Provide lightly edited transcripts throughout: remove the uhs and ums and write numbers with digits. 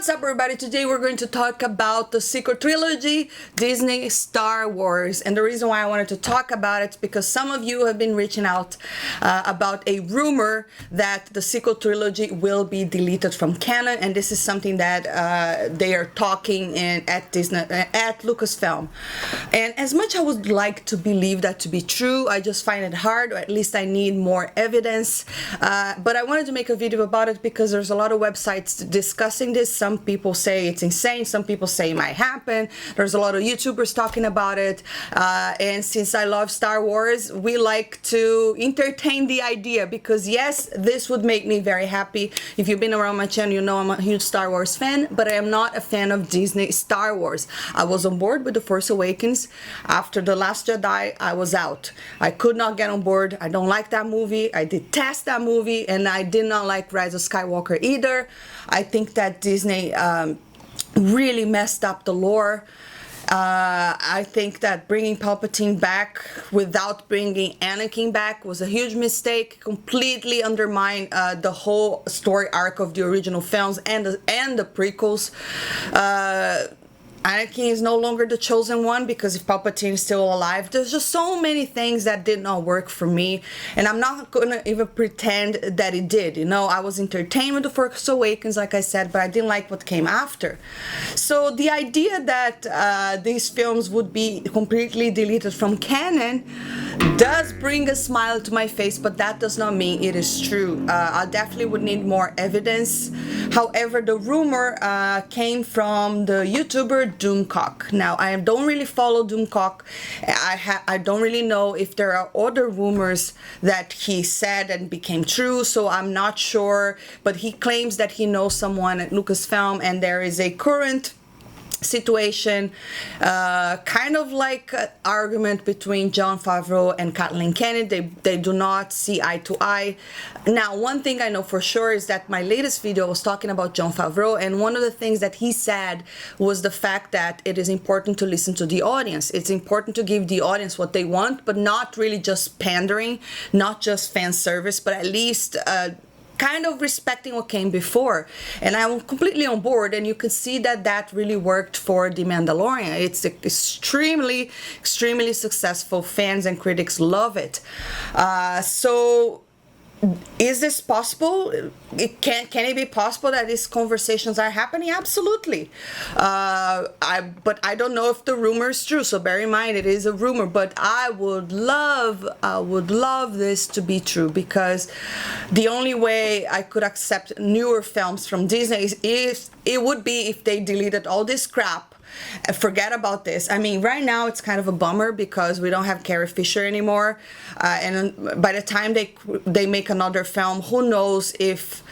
What's up, everybody? Today we're going to talk about the sequel trilogy, Disney Star Wars. And the reason why I wanted to talk about it is because some of you have been reaching out about a rumor that the sequel trilogy will be deleted from Canon, and this is something that they are talking at Disney, at Lucasfilm. And as much I would like to believe that to be true, I just find it hard, or at least I need more evidence. But I wanted to make a video about it because there's a lot of websites discussing this. Some people say it's insane, some people say it might happen. There's a lot of YouTubers talking about it, and since I love Star Wars, we like to entertain the idea, because yes, this would make me very happy. If you've been around my channel, you know I'm a huge Star Wars fan, but I am not a fan of Disney Star Wars. I was on board with The Force Awakens. After The Last Jedi, I was out. I could not get on board. I don't like that movie. I detest that movie, and I did not like Rise of Skywalker either. I think that Disney really messed up the lore. I think that bringing Palpatine back without bringing Anakin back was a huge mistake. Completely undermined the whole story arc of the original films and the prequels. Anakin is no longer the chosen one, because if Palpatine is still alive, there's just so many things that did not work for me, and I'm not gonna even pretend that it did. You know, I was entertained with The Force Awakens, like I said, but I didn't like what came after. So the idea that these films would be completely deleted from canon does bring a smile to my face, but that does not mean it is true. I definitely would need more evidence. However, the rumor came from the YouTuber Doomcock. Now, I don't really follow Doomcock. I don't really know if there are other rumors that he said and became true, so I'm not sure. But he claims that he knows someone at Lucasfilm, and there is a current situation, kind of like an argument between Jon Favreau and Kathleen Kennedy. They do not see eye to eye. Now, one thing I know for sure is that my latest video was talking about Jon Favreau, and one of the things that he said was the fact that it is important to listen to the audience. It's important to give the audience what they want, but not really just pandering, not just fan service, but at least kind of respecting what came before. And I'm completely on board, and you can see that that really worked for The Mandalorian. It's extremely successful. Fans and critics love it. So is this possible? Can it be possible that these conversations are happening? Absolutely. But I don't know if the rumor is true, so bear in mind it is a rumor. But I would love this to be true, because the only way I could accept newer films from Disney is it would be if they deleted all this crap. Forget about this. I mean, right now it's kind of a bummer because we don't have Carrie Fisher anymore, and by the time they make another film, who knows if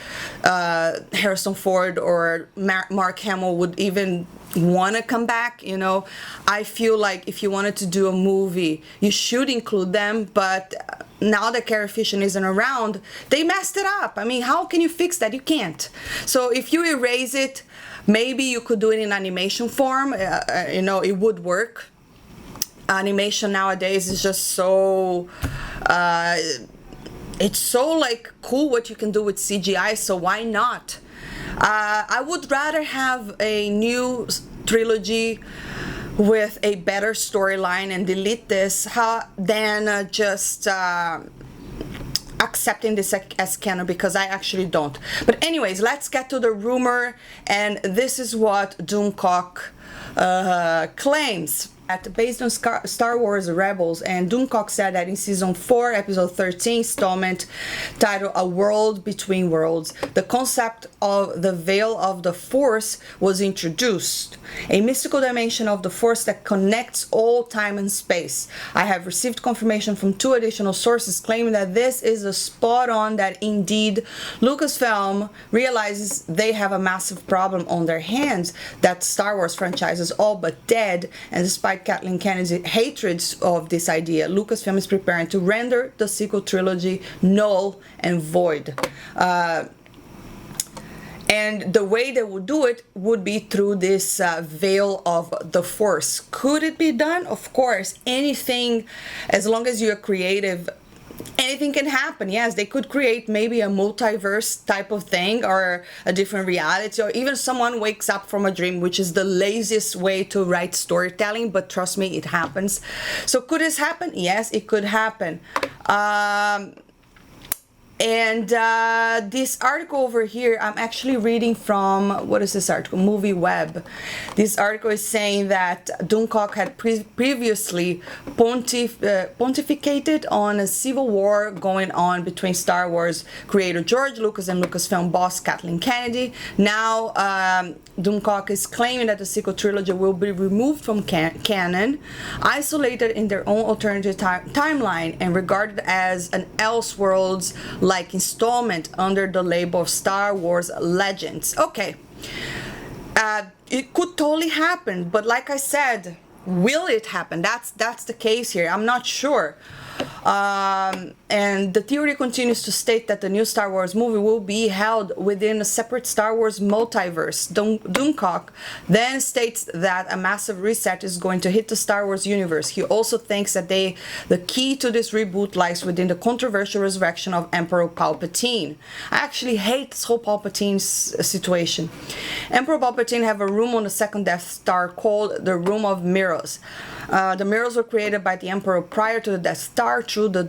Harrison Ford or Mark Hamill would even want to come back. You know, I feel like if you wanted to do a movie, you should include them, but now that Carrie Fisher isn't around, they messed it up. I mean, how can you fix that? You can't. So if you erase it, maybe you could do it in animation form. You know, it would work. Animation nowadays is just so it's so like cool what you can do with CGI, so why not? I would rather have a new trilogy with a better storyline and delete this than just accepting this as canon, because I actually don't. But anyways, let's get to the rumor, and this is what Doomcock claims. Based on Star Wars Rebels, and Doomcock said that in season 4 episode 13 installment titled A World Between Worlds, the concept of the Veil of the Force was introduced, a mystical dimension of the Force that connects all time and space. I have received confirmation from 2 additional sources claiming that this is a spot on, that indeed Lucasfilm realizes they have a massive problem on their hands, that Star Wars franchise is all but dead, and despite Kathleen Kennedy's hatred of this idea, Lucasfilm is preparing to render the sequel trilogy null and void. And the way they would do it would be through this veil of the Force. Could it be done? Of course. Anything, as long as you're creative, anything can happen. Yes, they could create maybe a multiverse type of thing, or a different reality, or even someone wakes up from a dream, which is the laziest way to write storytelling, but trust me, it happens. So could this happen? Yes, it could happen. And this article over here, I'm actually reading from, what is this article? Movie Web. This article is saying that Doomcock had previously pontificated on a civil war going on between Star Wars creator George Lucas and Lucasfilm boss Kathleen Kennedy. Now, Doomcock is claiming that the sequel trilogy will be removed from canon, isolated in their own alternative timeline, and regarded as an Elseworlds-like installment under the label of Star Wars Legends. Okay, it could totally happen, but like I said, will it happen? That's the case here. I'm not sure. And the theory continues to state that the new Star Wars movie will be held within a separate Star Wars multiverse. Doomcock then states that a massive reset is going to hit the Star Wars universe. He also thinks that the key to this reboot lies within the controversial resurrection of Emperor Palpatine. I actually hate this whole Palpatine situation. Emperor Palpatine have a room on the second Death Star called the Room of Mirrors. The mirrors were created by the Emperor prior to the Death Star through the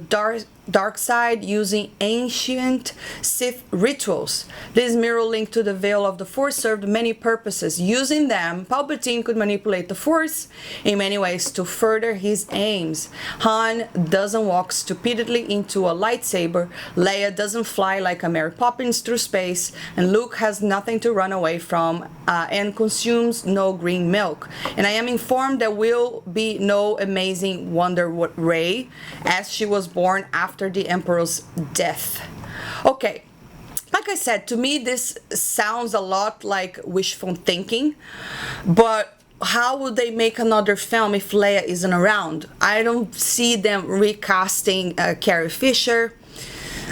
dark side using ancient Sith rituals. This mirror link to the veil of the Force served many purposes. Using them, Palpatine could manipulate the Force in many ways to further his aims. Han doesn't walk stupidly into a lightsaber, Leia doesn't fly like a Mary Poppins through space, and Luke has nothing to run away from and consumes no green milk. And I am informed there will be no amazing Wonder Rey, as she was born after the Emperor's death. Okay, like I said, to me this sounds a lot like wishful thinking, but how would they make another film if Leia isn't around? I don't see them recasting Carrie Fisher.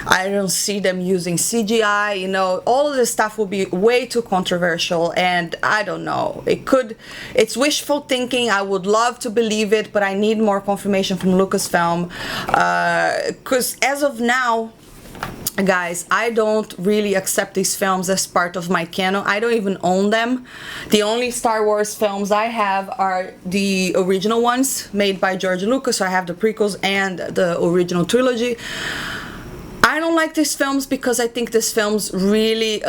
I don't see them using CGI, you know, all of this stuff will be way too controversial, and I don't know, it's wishful thinking. I would love to believe it, but I need more confirmation from Lucasfilm, because as of now, guys, I don't really accept these films as part of my canon. I don't even own them. The only Star Wars films I have are the original ones made by George Lucas, so I have the prequels and the original trilogy. I don't like these films because I think these films really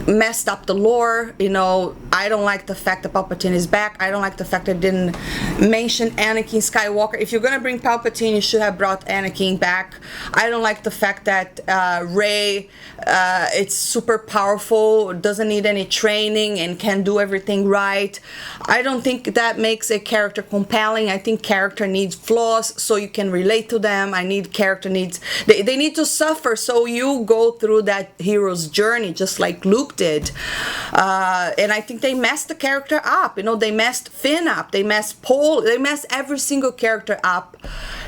messed up the lore. You know, I don't like the fact that Palpatine is back. I don't like the fact that they didn't mention Anakin Skywalker. If you're gonna bring Palpatine, you should have brought Anakin back. I don't like the fact that Rey, it's super powerful, doesn't need any training, and can do everything right. I don't think that makes a character compelling. I think character needs flaws so you can relate to them. I need character needs, they need to suffer so you go through that hero's journey, just like Luke did. And I think they messed the character up. You know, they messed Finn up, they messed Poe, they messed every single character up.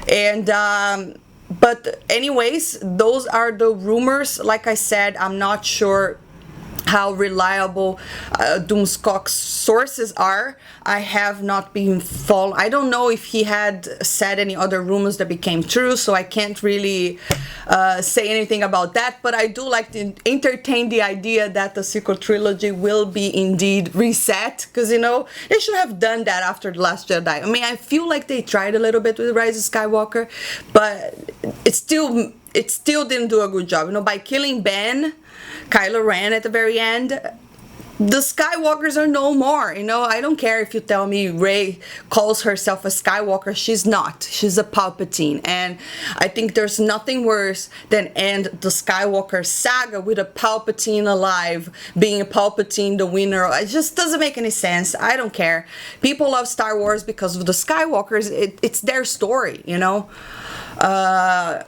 And but anyways, those are the rumors. Like I said, I'm not sure how reliable Doomcock's sources are. I have not been following. I don't know if he had said any other rumors that became true, so I can't really say anything about that, but I do like to entertain the idea that the sequel trilogy will be indeed reset, because, you know, they should have done that after The Last Jedi. I mean, I feel like they tried a little bit with Rise of Skywalker, but it still didn't do a good job. You know, by killing Kylo Ren at the very end, the Skywalkers are no more. You know, I don't care if you tell me Rey calls herself a Skywalker. She's not. She's a Palpatine. And I think there's nothing worse than end the Skywalker saga with a Palpatine alive, being a Palpatine the winner. It just doesn't make any sense. I don't care. People love Star Wars because of the Skywalkers. It's their story, you know. But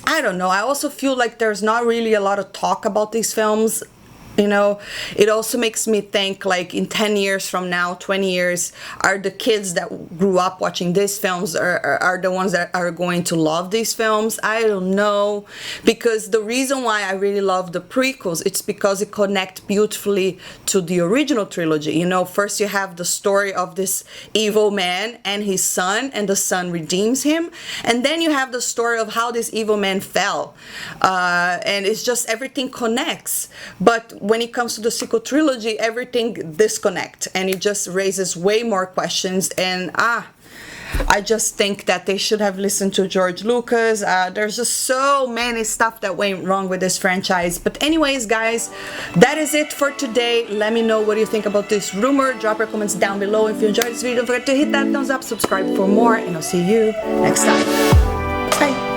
I don't know. I also feel like there's not really a lot of talk about these films. You know, it also makes me think, like, in 10 years from now, 20 years, are the kids that grew up watching these films are the ones that are going to love these films? I don't know, because the reason why I really love the prequels, it's because it connects beautifully to the original trilogy. You know, first you have the story of this evil man and his son, and the son redeems him, and then you have the story of how this evil man fell, and it's just everything connects. But when it comes to the sequel trilogy, everything disconnects, and it just raises way more questions. And I just think that they should have listened to George Lucas. There's just so many stuff that went wrong with this franchise. But anyways, guys, that is it for today. Let me know what you think about this rumor. Drop your comments down below. If you enjoyed this video, don't forget to hit that thumbs up, subscribe for more, and I'll see you next time. Bye.